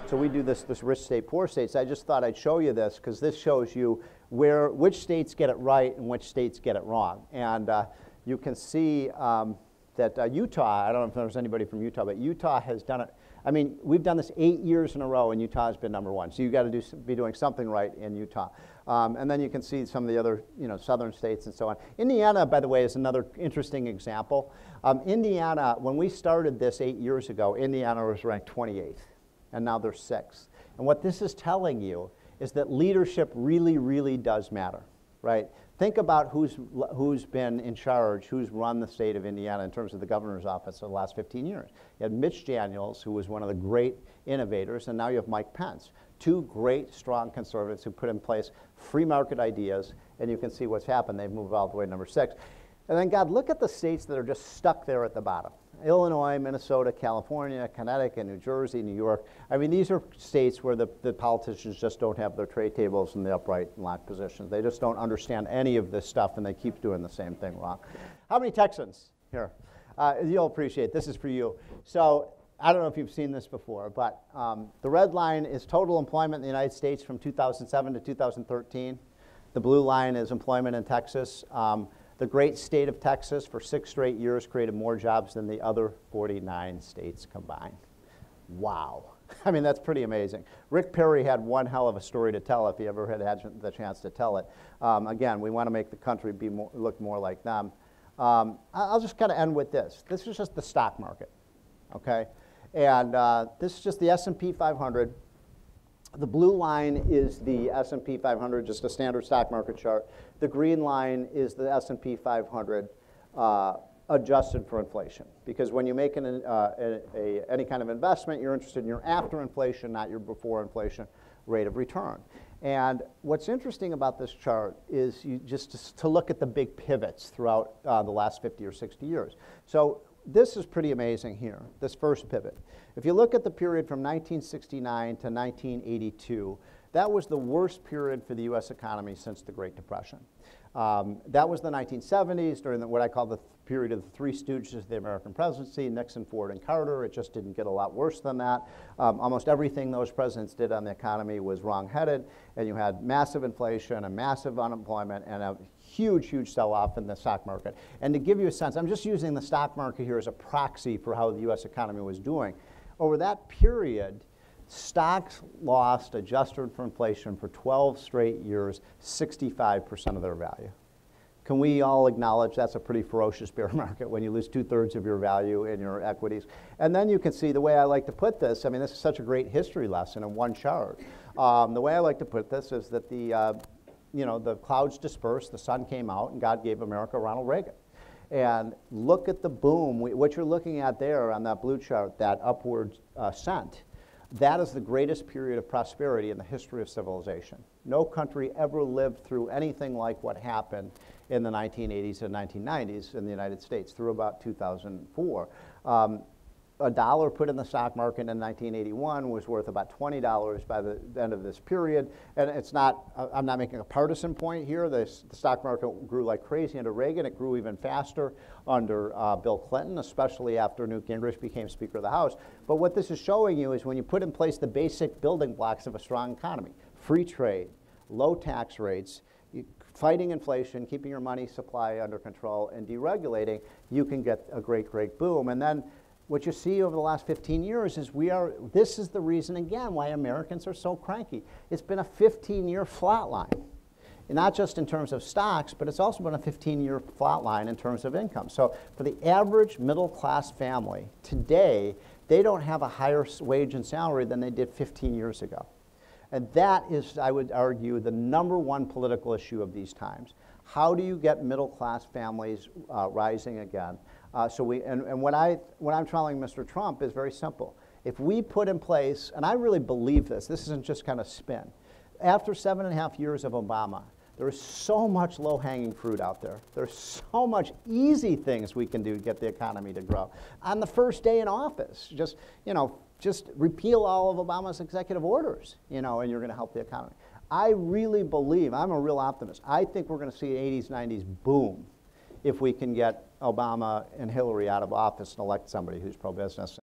So we do this rich state, poor states. I just thought I'd show you this because this shows you which states get it right and which states get it wrong. And you can see that Utah, I don't know if there's anybody from Utah, but Utah has done it. I mean, we've done this 8 years in a row, and Utah has been #1. So you've got to be doing something right in Utah. And then you can see some of the other, southern states and so on. Indiana, by the way, is another interesting example. Indiana, when we started this 8 years ago, Indiana was ranked 28th, and now they're 6th. And what this is telling you is that leadership really, really does matter, right? Think about who's been in charge, who's run the state of Indiana in terms of the governor's office for the last 15 years. You had Mitch Daniels, who was one of the great innovators, and now you have Mike Pence, two great, strong conservatives who put in place free market ideas, and you can see what's happened. They've moved all the way to #6. And then, God, look at the states that are just stuck there at the bottom. Illinois, Minnesota, California, Connecticut, New Jersey, New York. I mean, these are states where the politicians just don't have their tray tables in the upright and locked positions. They just don't understand any of this stuff, and they keep doing the same thing wrong. How many Texans here? You'll appreciate this is for you. So I don't know if you've seen this before, but the red line is total employment in the United States from 2007 to 2013. The blue line is employment in Texas. The great state of Texas for 6 straight years created more jobs than the other 49 states combined. Wow. I mean, that's pretty amazing. Rick Perry had one hell of a story to tell if he ever had the chance to tell it. Again, we want to make the country look more like them. I'll just kind of end with this. This is just the stock market, okay? And this is just the S&P 500. The blue line is the S&P 500, just a standard stock market chart. The green line is the S&P 500 adjusted for inflation. Because when you make any kind of investment, you're interested in your after inflation, not your before inflation rate of return. And what's interesting about this chart is just to look at the big pivots throughout the last 50 or 60 years. So this is pretty amazing here, this first pivot. If you look at the period from 1969 to 1982, that was the worst period for the U.S. economy since the Great Depression. That was the 1970s, during what I call the period of the Three Stooges of the American presidency, Nixon, Ford, and Carter. It just didn't get a lot worse than that. Almost everything those presidents did on the economy was wrong-headed, and you had massive inflation and massive unemployment and a huge, huge sell-off in the stock market. And to give you a sense, I'm just using the stock market here as a proxy for how the U.S. economy was doing. Over that period, stocks lost, adjusted for inflation, for 12 straight years, 65% of their value. Can we all acknowledge that's a pretty ferocious bear market when you lose 2/3 of your value in your equities? And then you can see the way I like to put this, I mean, this is such a great history lesson in one chart. The way I like to put this is that the clouds dispersed, the sun came out, and God gave America Ronald Reagan. And look at the boom. What you're looking at there on that blue chart, that upward ascent, that is the greatest period of prosperity in the history of civilization. No country ever lived through anything like what happened in the 1980s and 1990s in the United States through about 2004. A dollar put in the stock market in 1981 was worth about $20 by the end of this period. And it's not, I'm not making a partisan point here. The stock market grew like crazy under Reagan. It grew even faster under Bill Clinton, especially after Newt Gingrich became Speaker of the House. But what this is showing you is when you put in place the basic building blocks of a strong economy, free trade, low tax rates, fighting inflation, keeping your money supply under control, and deregulating, you can get a great, great boom. And then what you see over the last 15 years is this is the reason, again, why Americans are so cranky. It's been a 15-year flat line, and not just in terms of stocks, but it's also been a 15-year flat line in terms of income. So for the average middle-class family, today, they don't have a higher wage and salary than they did 15 years ago. And that is, I would argue, the #1 political issue of these times. How do you get middle-class families rising again? And what I'm telling Mr. Trump is very simple. If we put in place, and I really believe this isn't just kind of spin. After 7.5 years of Obama, there is so much low-hanging fruit out there. There's so much easy things we can do to get the economy to grow. On the first day in office, just repeal all of Obama's executive orders, and you're going to help the economy. I really believe, I'm a real optimist, I think we're going to see an 80s, 90s boom if we can get Obama and Hillary out of office and elect somebody who's pro-business.